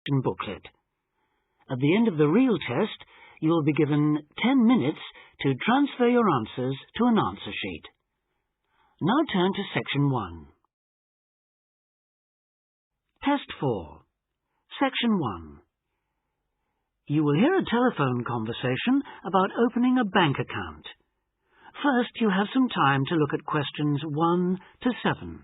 question booklet. At the end of the real test, you will be given 10 minutes to transfer your answers to an answer sheet. Now turn to Section 1. Test 4. Section 1. You will hear a telephone conversation about opening a bank account. First, you have some time to look at questions 1 to 7.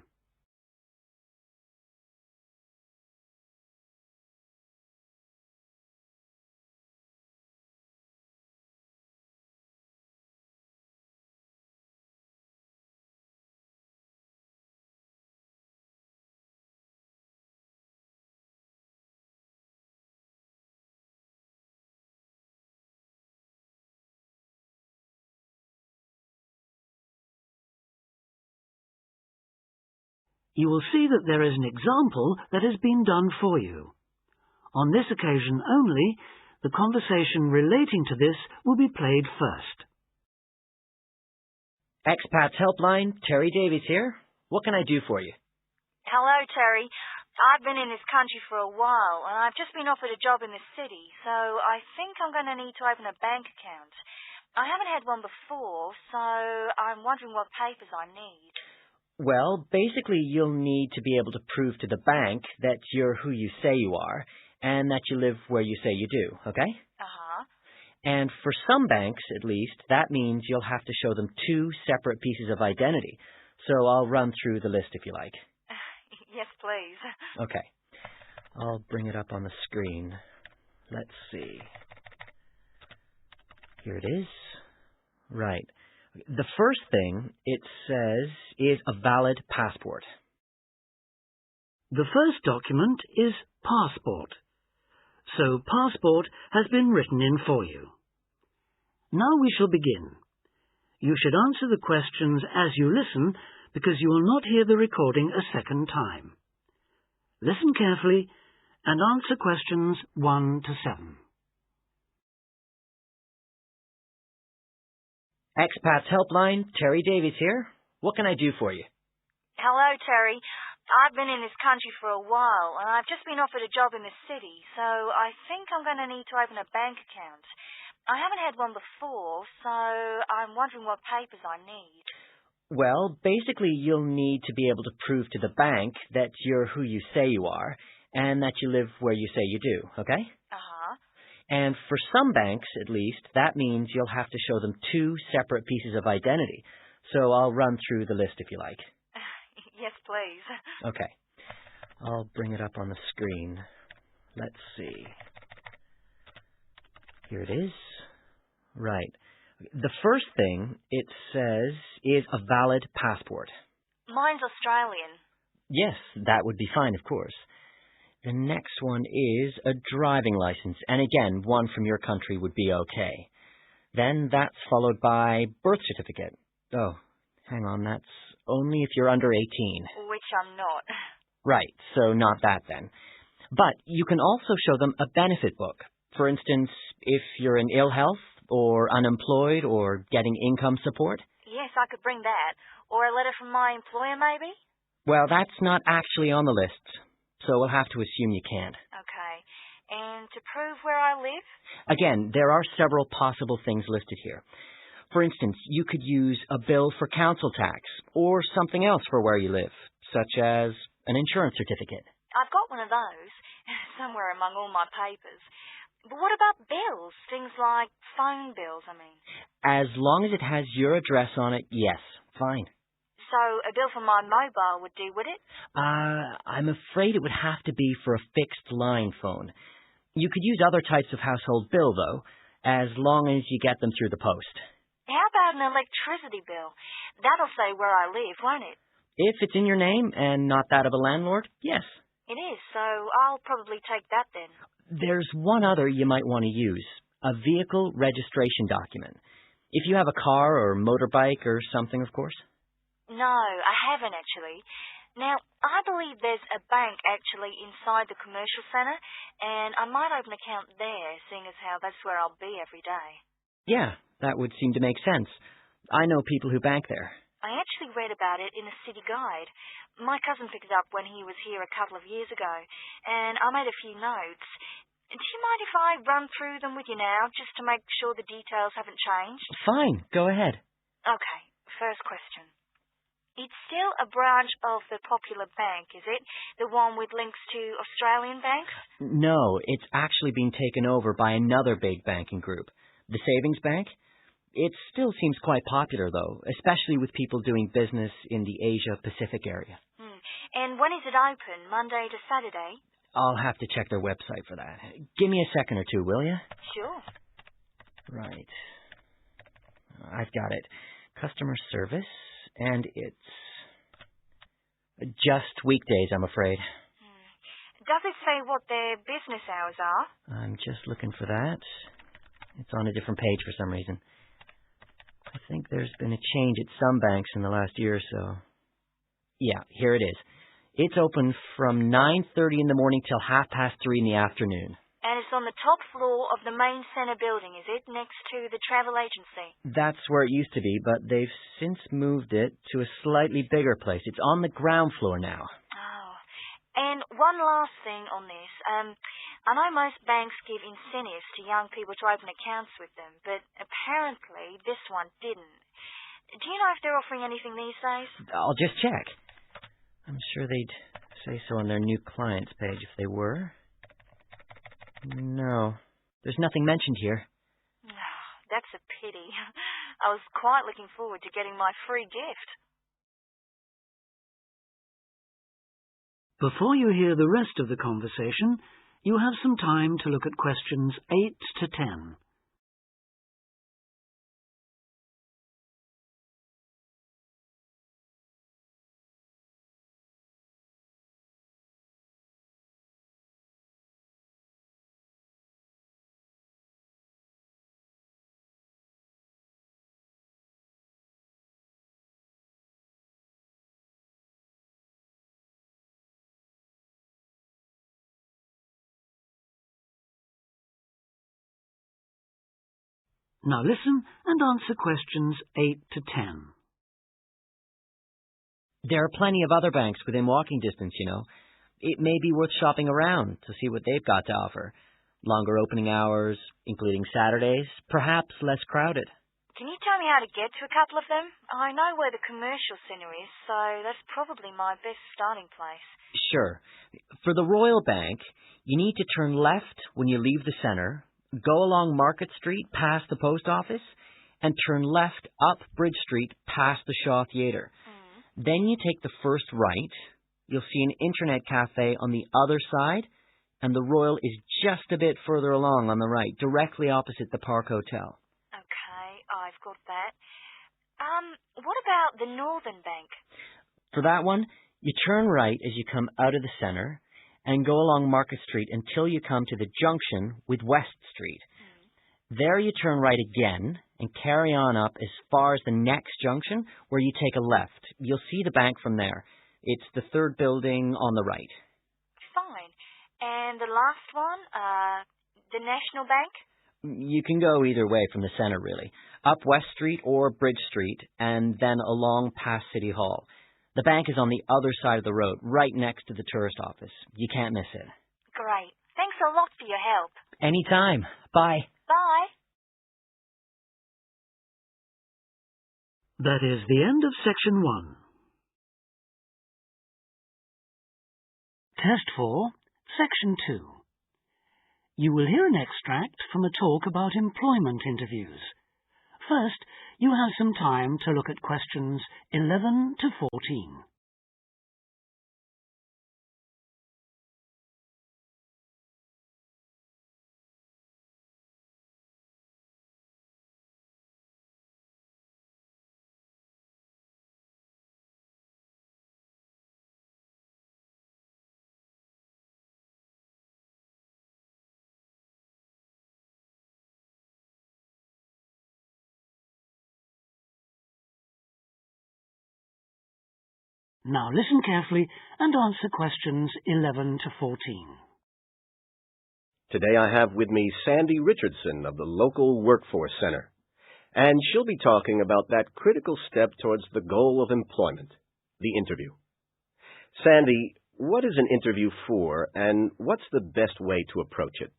You will see that there is an example that has been done for you. On this occasion only, the conversation relating to this will be played first. Expats Helpline, Terry Davies here. What can I do for you? Hello, Terry. I've been in this country for a while, and I've just been offered a job in the city, so I think I'm going to need to open a bank account. I haven't had one before, so I'm wondering what papers I need. Well, basically you'll need to be able to prove to the bank that you're who you say you are, and that you live where you say you do, okay? Uh-huh. And for some banks, at least, that means you'll have to show them 2 separate pieces of identity. So I'll run through the list if you like. Yes, please. Okay. I'll bring it up on the screen. Let's see. Here it is. Right. The first thing it says is a valid passport. The first document is passport. So passport has been written in for you. Now we shall begin. You should answer the questions as you listen because you will not hear the recording a second time. Listen carefully and answer questions 1 to 7. Expats Helpline, Terry Davies here. What can I do for you? Hello, Terry. I've been in this country for a while, and I've just been offered a job in the city, so I think I'm going to need to open a bank account. I haven't had one before, so I'm wondering what papers I need. Well, basically you'll need to be able to prove to the bank that you're who you say you are, and that you live where you say you do, okay? Uh-huh. And for some banks, at least, that means you'll have to show them 2 separate pieces of identity. So I'll run through the list if you like. Yes, please. Okay. I'll bring it up on the screen. Let's see. Here it is. Right. The first thing it says is a valid passport. Mine's Australian. Yes, that would be fine, of course. The next one is a driving license, and again, one from your country would be okay. Then that's followed by birth certificate. Oh, hang on, that's only if you're under 18. Which I'm not. Right, so not that then. But you can also show them a benefit book. For instance, if you're in ill health, or unemployed, or getting income support. Yes, I could bring that. Or a letter from my employer, maybe? Well, that's not actually on the list, so we'll have to assume you can't. Okay. And to prove where I live? Again, there are several possible things listed here. For instance, you could use a bill for council tax, or something else for where you live, such as an insurance certificate. I've got one of those, somewhere among all my papers. But what about bills? Things like phone bills, I mean. As long as it has your address on it, yes, fine. So a bill for my mobile would do, would it? I'm afraid it would have to be for a fixed line phone. You could use other types of household bill, though, as long as you get them through the post. How about an electricity bill? That'll say where I live, won't it? If it's in your name and not that of a landlord, yes. It is, so I'll probably take that then. There's one other you might want to use, a vehicle registration document. If you have a car or motorbike or something, of course. No, I haven't actually. Now, I believe there's a bank actually inside the commercial centre, and I might open an account there, seeing as how that's where I'll be every day. Yeah, that would seem to make sense. I know people who bank there. I actually read about it in a city guide. My cousin picked it up when he was here a couple of years ago, and I made a few notes. Do you mind if I run through them with you now, just to make sure the details haven't changed? Fine, go ahead. Okay, first question. It's still a branch of the popular bank, is it? The one with links to Australian banks? No, it's actually been taken over by another big banking group, the Savings Bank. It still seems quite popular, though, especially with people doing business in the Asia-Pacific area. And when is it open, Monday to Saturday? I'll have to check their website for that. Give me a second or two, will you? Sure. Right. I've got it. Customer service, and it's just weekdays, I'm afraid. Does it say what their business hours are? I'm just looking for that. It's on a different page for some reason. I think there's been a change at some banks in the last year or so. Yeah, here it is. It's open from 9:30 in the morning till 3:30 in the afternoon. And it's on the top floor of the main centre building, is it, next to the travel agency? That's where it used to be, but they've since moved it to a slightly bigger place. It's on the ground floor now. Oh. And one last thing on this. I know most banks give incentives to young people to open accounts with them, but apparently this one didn't. Do you know if they're offering anything these days? I'll just check. I'm sure they'd say so on their new clients page if they were. No, there's nothing mentioned here. That's a pity. I was quite looking forward to getting my free gift. Before you hear the rest of the conversation, you have some time to look at questions 8 to 10. Now listen and answer questions 8 to 10. There are plenty of other banks within walking distance, you know. It may be worth shopping around to see what they've got to offer. Longer opening hours, including Saturdays, perhaps less crowded. Can you tell me how to get to a couple of them? I know where the commercial centre is, so that's probably my best starting place. Sure. For the Royal Bank, you need to turn left when you leave the centre, go along Market Street past the post office, and turn left up Bridge Street past the Shaw Theatre. Then you take the first right. You'll see an internet cafe on the other side, and the Royal is just a bit further along on the right, directly opposite the Park Hotel. Okay, I've got that. What about the Northern Bank? For that one, you turn right as you come out of the centre and go along Market Street until you come to the junction with West Street. There you turn right again and carry on up as far as the next junction where you take a left. You'll see the bank from there. It's the third building on the right. Fine. And the last one, the National Bank? You can go either way from the centre, really. Up West Street or Bridge Street and then along past City Hall. The bank is on the other side of the road, right next to the tourist office. You can't miss it. Great. Thanks a lot for your help. Anytime. Bye. Bye. That is the end of section 1. Test 4, section 2. You will hear an extract from a talk about employment interviews. First, you have some time to look at questions 11 to 14. Now listen carefully and answer questions 11 to 14. Today I have with me Sandy Richardson of the local Workforce Center. and she'll be talking about that critical step towards the goal of employment, the interview. Sandy, what is an interview for, and what's the best way to approach it?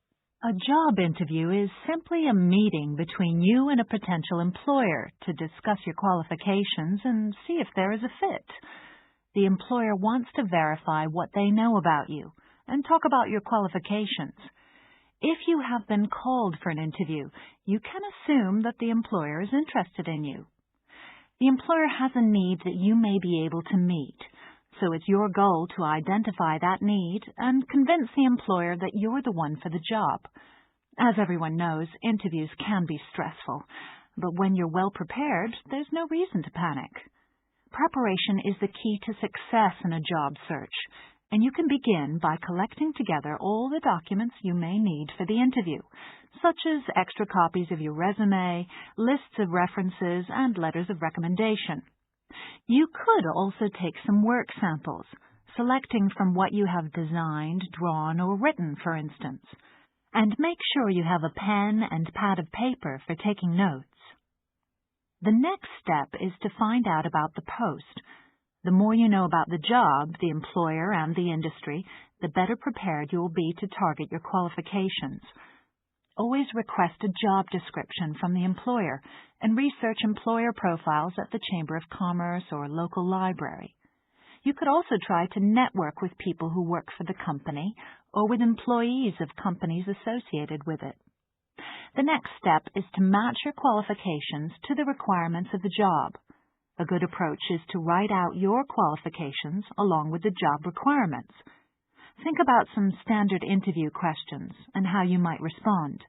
A job interview is simply a meeting between you and a potential employer to discuss your qualifications and see if there is a fit. The employer wants to verify what they know about you and talk about your qualifications. If you have been called for an interview, you can assume that the employer is interested in you. The employer has a need that you may be able to meet, so it's your goal to identify that need and convince the employer that you're the one for the job. As everyone knows, interviews can be stressful, but when you're well prepared, there's no reason to panic. Preparation is the key to success in a job search, and you can begin by collecting together all the documents you may need for the interview, such as extra copies of your resume, lists of references, and letters of recommendation. You could also take some work samples, selecting from what you have designed, drawn, or written, for instance, and make sure you have a pen and pad of paper for taking notes. The next step is to find out about the post. The more you know about the job, the employer, and the industry, the better prepared you will be to target your qualifications. Always request a job description from the employer and research employer profiles at the Chamber of Commerce or local library. You could also try to network with people who work for the company or with employees of companies associated with it. The next step is to match your qualifications to the requirements of the job. A good approach is to write out your qualifications along with the job requirements. Think about some standard interview questions and how you might respond.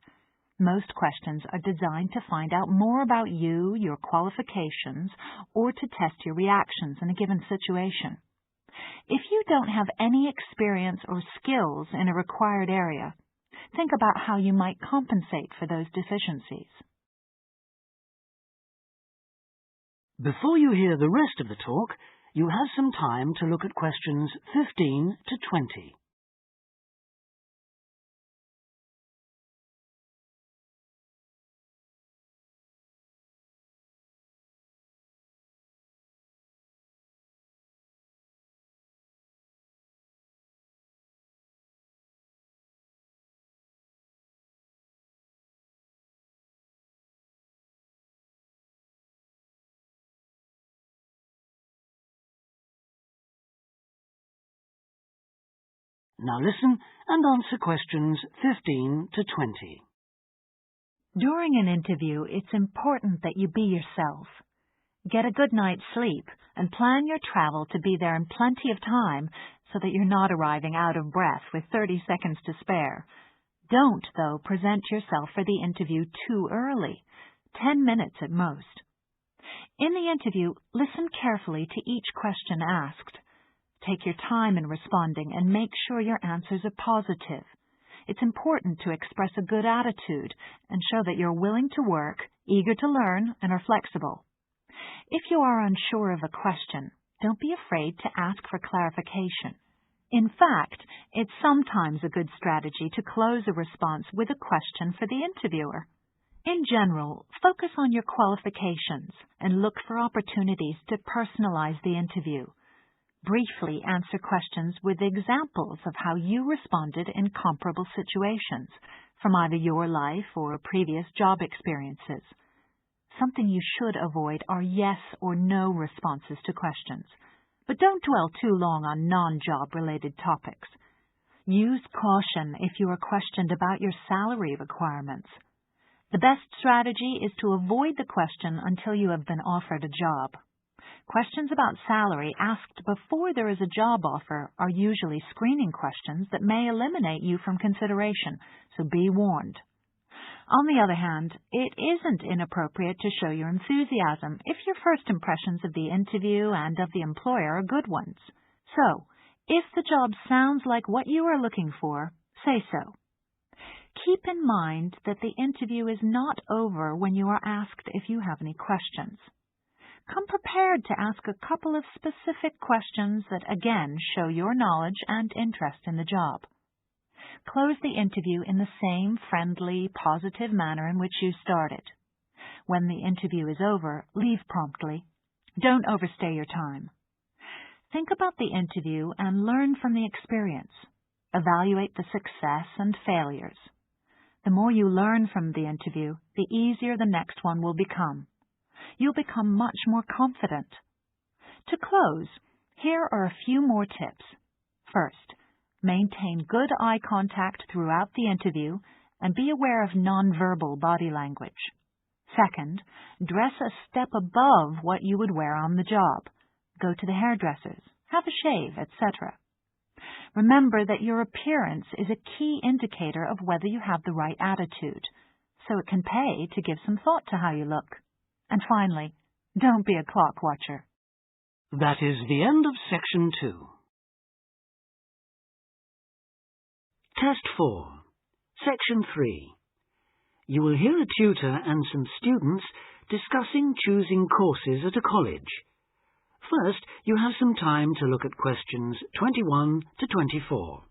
Most questions are designed to find out more about you, your qualifications, or to test your reactions in a given situation. If you don't have any experience or skills in a required area, think about how you might compensate for those deficiencies. Before you hear the rest of the talk, you have some time to look at questions 15 to 20. Now listen and answer questions 15 to 20. During an interview, it's important that you be yourself. Get a good night's sleep and plan your travel to be there in plenty of time so that you're not arriving out of breath with 30 seconds to spare. Don't, though, present yourself for the interview too early, 10 minutes at most. In the interview, listen carefully to each question asked. Take your time in responding and make sure your answers are positive. It's important to express a good attitude and show that you're willing to work, eager to learn, and are flexible. If you are unsure of a question, don't be afraid to ask for clarification. In fact, it's sometimes a good strategy to close a response with a question for the interviewer. In general, focus on your qualifications and look for opportunities to personalize the interview. Briefly answer questions with examples of how you responded in comparable situations from either your life or previous job experiences. Something you should avoid are yes or no responses to questions, but don't dwell too long on non-job related topics. Use caution if you are questioned about your salary requirements. The best strategy is to avoid the question until you have been offered a job. Questions about salary asked before there is a job offer are usually screening questions that may eliminate you from consideration, so be warned. On the other hand, it isn't inappropriate to show your enthusiasm if your first impressions of the interview and of the employer are good ones. So, if the job sounds like what you are looking for, say so. Keep in mind that the interview is not over when you are asked if you have any questions. Come prepared to ask a couple of specific questions that again show your knowledge and interest in the job. Close the interview in the same friendly, positive manner in which you started. When the interview is over, leave promptly. Don't overstay your time. Think about the interview and learn from the experience. Evaluate the success and failures. The more you learn from the interview, the easier the next one will become. You'll become much more confident. To close, here are a few more tips. First, maintain good eye contact throughout the interview and be aware of nonverbal body language. Second, dress a step above what you would wear on the job. Go to the hairdressers, have a shave, etc. Remember that your appearance is a key indicator of whether you have the right attitude, so it can pay to give some thought to how you look. And finally, don't be a clock watcher. That is the end of Section 2. Test 4. Section 3. You will hear a tutor and some students discussing choosing courses at a college. First, you have some time to look at questions 21 to 24.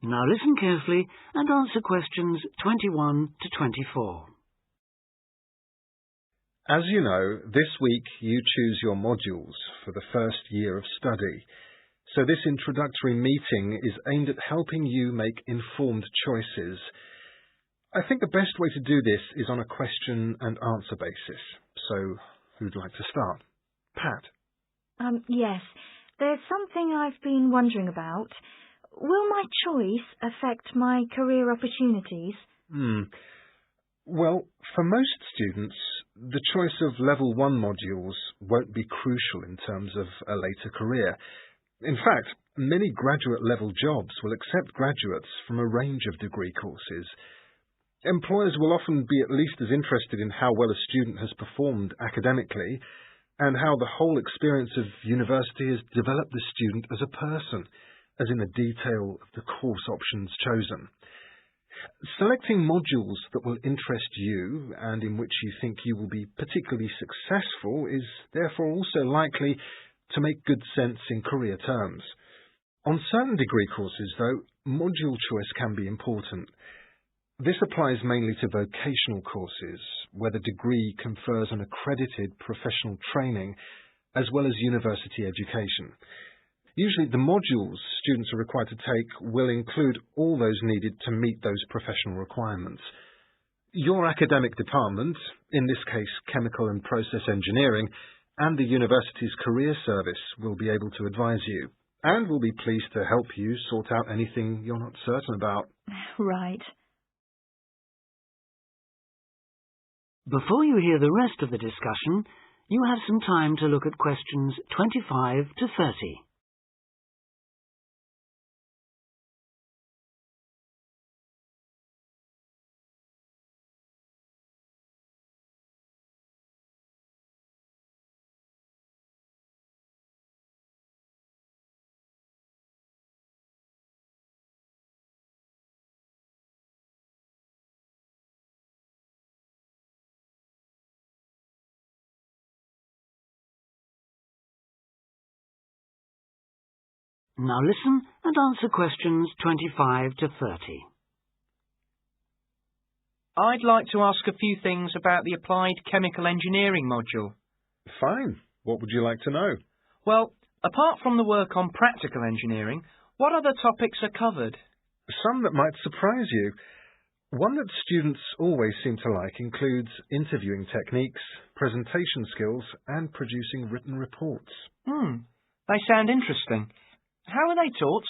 Now listen carefully and answer questions 21 to 24. As you know, this week you choose your modules for the first year of study. So this introductory meeting is aimed at helping you make informed choices. I think the best way to do this is on a question and answer basis. So who'd like to start? Pat. Yes. There's something I've been wondering about. Will my choice affect my career opportunities? Well, for most students, the choice of Level 1 modules won't be crucial in terms of a later career. In fact, many graduate-level jobs will accept graduates from a range of degree courses. Employers will often be at least as interested in how well a student has performed academically and how the whole experience of university has developed the student as a person, as in the detail of the course options chosen. Selecting modules that will interest you and in which you think you will be particularly successful is therefore also likely to make good sense in career terms. On certain degree courses, though, module choice can be important. This applies mainly to vocational courses, where the degree confers an accredited professional training as well as university education. Usually the modules students are required to take will include all those needed to meet those professional requirements. Your academic department, in this case chemical and process engineering, and the university's career service will be able to advise you, and will be pleased to help you sort out anything you're not certain about. Right. Before you hear the rest of the discussion, you have some time to look at questions 25 to 30. Now listen and answer questions 25 to 30. I'd like to ask a few things about the Applied Chemical Engineering module. Fine. What would you like to know? Well, apart from the work on practical engineering, what other topics are covered? Some that might surprise you. One that students always seem to like includes interviewing techniques, presentation skills, and producing written reports. They sound interesting. How are they taught?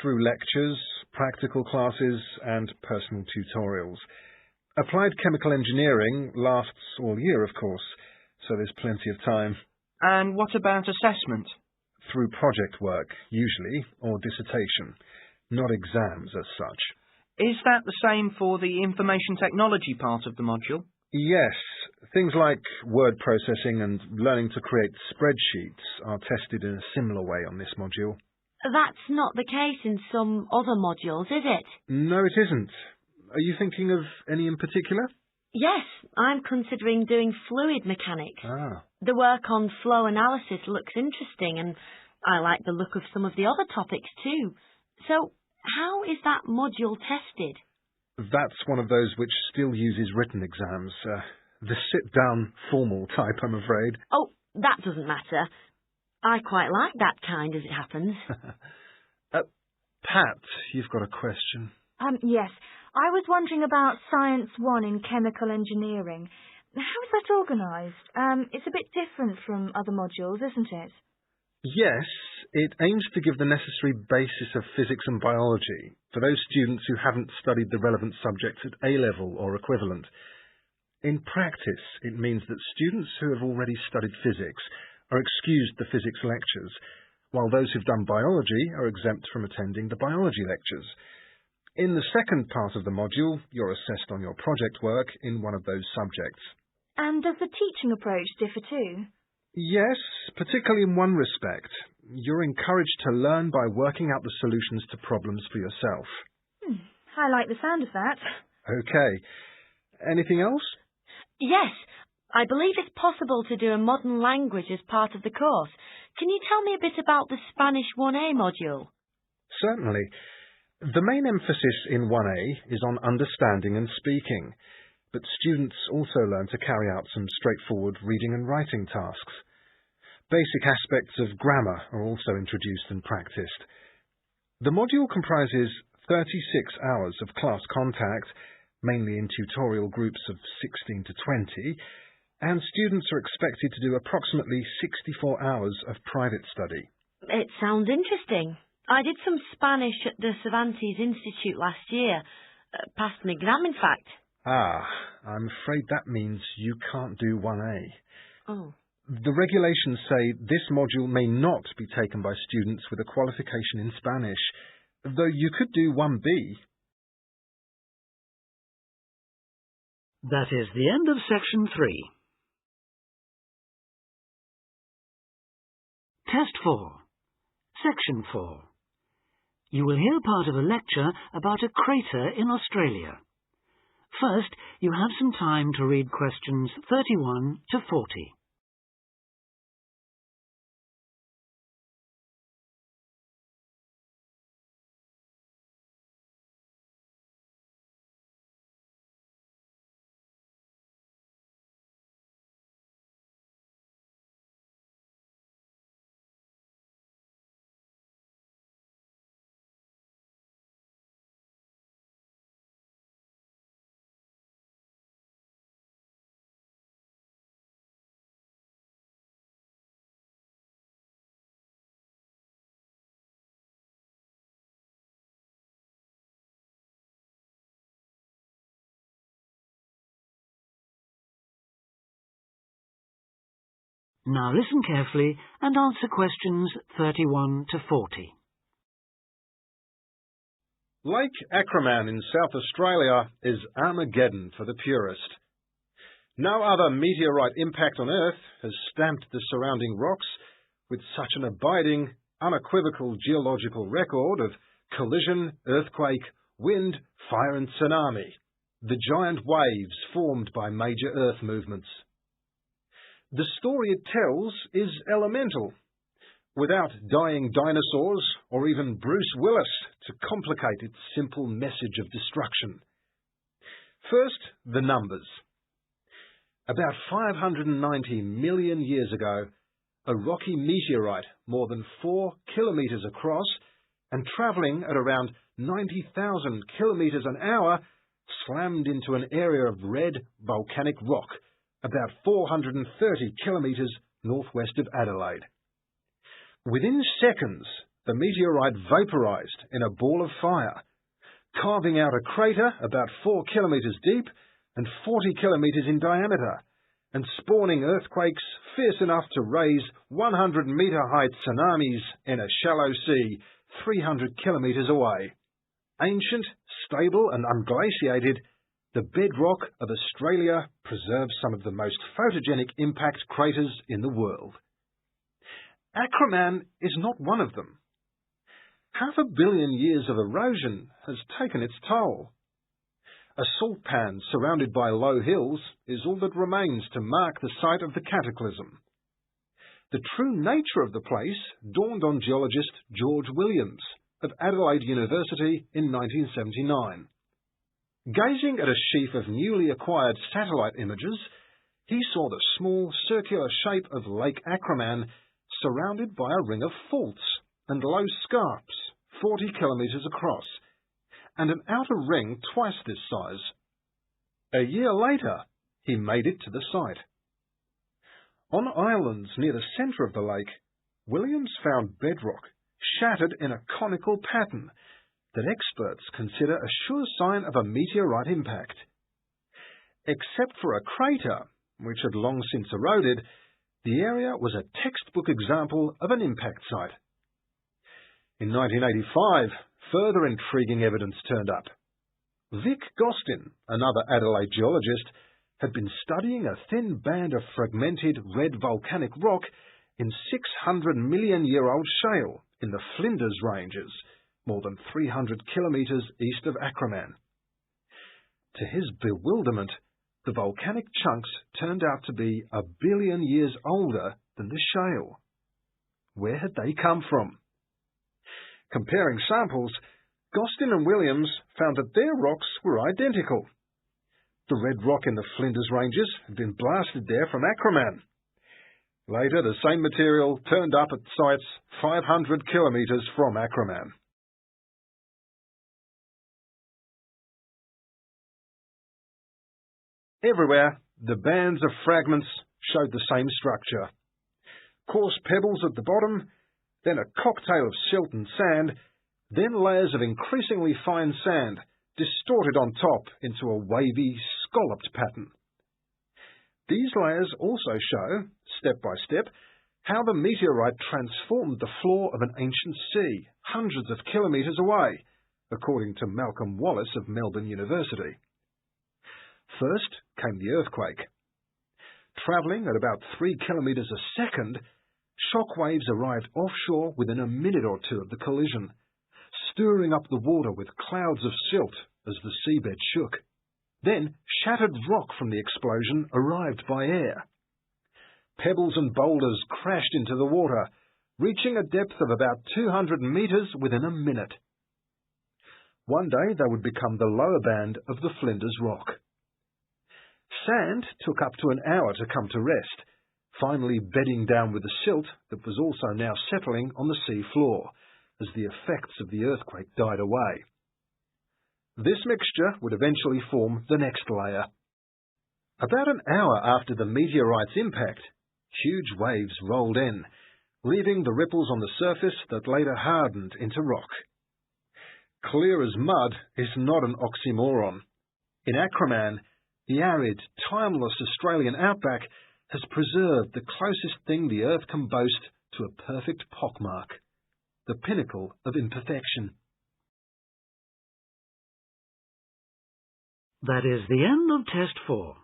Through lectures, practical classes, and personal tutorials. Applied chemical engineering lasts all year, of course, so there's plenty of time. And what about assessment? Through project work, usually, or dissertation. Not exams as such. Is that the same for the information technology part of the module? Yes. Things like word processing and learning to create spreadsheets are tested in a similar way on this module. That's not the case in some other modules, is it? No, it isn't. Are you thinking of any in particular? Yes, I'm considering doing fluid mechanics. Ah. The work on flow analysis looks interesting, and I like the look of some of the other topics too. So, how is that module tested? That's one of those which still uses written exams. The sit-down formal type, I'm afraid. Oh, that doesn't matter. I quite like that kind, as it happens. Pat, you've got a question. Yes. I was wondering about Science 1 in chemical engineering. How is that organised? It's a bit different from other modules, isn't it? Yes, it aims to give the necessary basis of physics and biology for those students who haven't studied the relevant subjects at A-level or equivalent. In practice, it means that students who have already studied physics are excused the physics lectures, while those who've done biology are exempt from attending the biology lectures. In the second part of the module, you're assessed on your project work in one of those subjects. And does the teaching approach differ too? Yes, particularly in one respect. You're encouraged to learn by working out the solutions to problems for yourself. I like the sound of that. Okay. Anything else? Yes, I believe it's possible to do a modern language as part of the course. Can you tell me a bit about the Spanish 1A module? Certainly. The main emphasis in 1A is on understanding and speaking, but students also learn to carry out some straightforward reading and writing tasks. Basic aspects of grammar are also introduced and practiced. The module comprises 36 hours of class contact, mainly in tutorial groups of 16 to 20, and students are expected to do approximately 64 hours of private study. It sounds interesting. I did some Spanish at the Cervantes Institute last year. Passed an exam, in fact. Ah, I'm afraid that means you can't do 1A. Oh. The regulations say this module may not be taken by students with a qualification in Spanish, though you could do 1B. That is the end of section 3. Test 4. Section 4. You will hear part of a lecture about a crater in Australia. First, you have some time to read questions 31 to 40. Now listen carefully and answer questions 31 to 40. Lake Acraman in South Australia is Armageddon for the purist. No other meteorite impact on Earth has stamped the surrounding rocks with such an abiding, unequivocal geological record of collision, earthquake, wind, fire and tsunami, the giant waves formed by major Earth movements. The story it tells is elemental, without dying dinosaurs or even Bruce Willis to complicate its simple message of destruction. First, the numbers. About 590 million years ago, a rocky meteorite more than 4 kilometres across and travelling at around 90,000 kilometres an hour slammed into an area of red volcanic rock about 430 kilometres northwest of Adelaide. Within seconds, the meteorite vaporised in a ball of fire, carving out a crater about 4 kilometres deep and 40 kilometres in diameter, and spawning earthquakes fierce enough to raise 100-metre-high tsunamis in a shallow sea 300 kilometres away. Ancient, stable and unglaciated, the bedrock of Australia preserves some of the most photogenic impact craters in the world. Acraman is not one of them. 500 million years of erosion has taken its toll. A salt pan surrounded by low hills is all that remains to mark the site of the cataclysm. The true nature of the place dawned on geologist George Williams of Adelaide University in 1979. Gazing at a sheaf of newly acquired satellite images, he saw the small circular shape of Lake Acraman surrounded by a ring of faults and low scarps 40 kilometres across, and an outer ring twice this size. A year later, he made it to the site. On islands near the centre of the lake, Williams found bedrock shattered in a conical pattern that experts consider a sure sign of a meteorite impact. Except for a crater, which had long since eroded, the area was a textbook example of an impact site. In 1985, further intriguing evidence turned up. Vic Gostin, another Adelaide geologist, had been studying a thin band of fragmented red volcanic rock in 600 million-year-old shale in the Flinders Ranges, more than 300 kilometres east of Acraman. To his bewilderment, the volcanic chunks turned out to be 1 billion years older than the shale. Where had they come from? Comparing samples, Gostin and Williams found that their rocks were identical. The red rock in the Flinders Ranges had been blasted there from Acraman. Later, the same material turned up at sites 500 kilometres from Acraman. Everywhere, the bands of fragments showed the same structure. Coarse pebbles at the bottom, then a cocktail of silt and sand, then layers of increasingly fine sand, distorted on top into a wavy, scalloped pattern. These layers also show, step by step, how the meteorite transformed the floor of an ancient sea, hundreds of kilometres away, according to Malcolm Wallace of Melbourne University. First came the earthquake. Travelling at about 3 kilometres a second, shock waves arrived offshore within a minute or two of the collision, stirring up the water with clouds of silt as the seabed shook. Then shattered rock from the explosion arrived by air. Pebbles and boulders crashed into the water, reaching a depth of about 200 metres within a minute. One day they would become the lower band of the Flinders Rock. Sand took up to an hour to come to rest, finally bedding down with the silt that was also now settling on the sea floor, as the effects of the earthquake died away. This mixture would eventually form the next layer. About an hour after the meteorite's impact, huge waves rolled in, leaving the ripples on the surface that later hardened into rock. Clear as mud is not an oxymoron. In Acraman, the arid, timeless Australian outback has preserved the closest thing the Earth can boast to a perfect pockmark, the pinnacle of imperfection. That is the end of Test 4.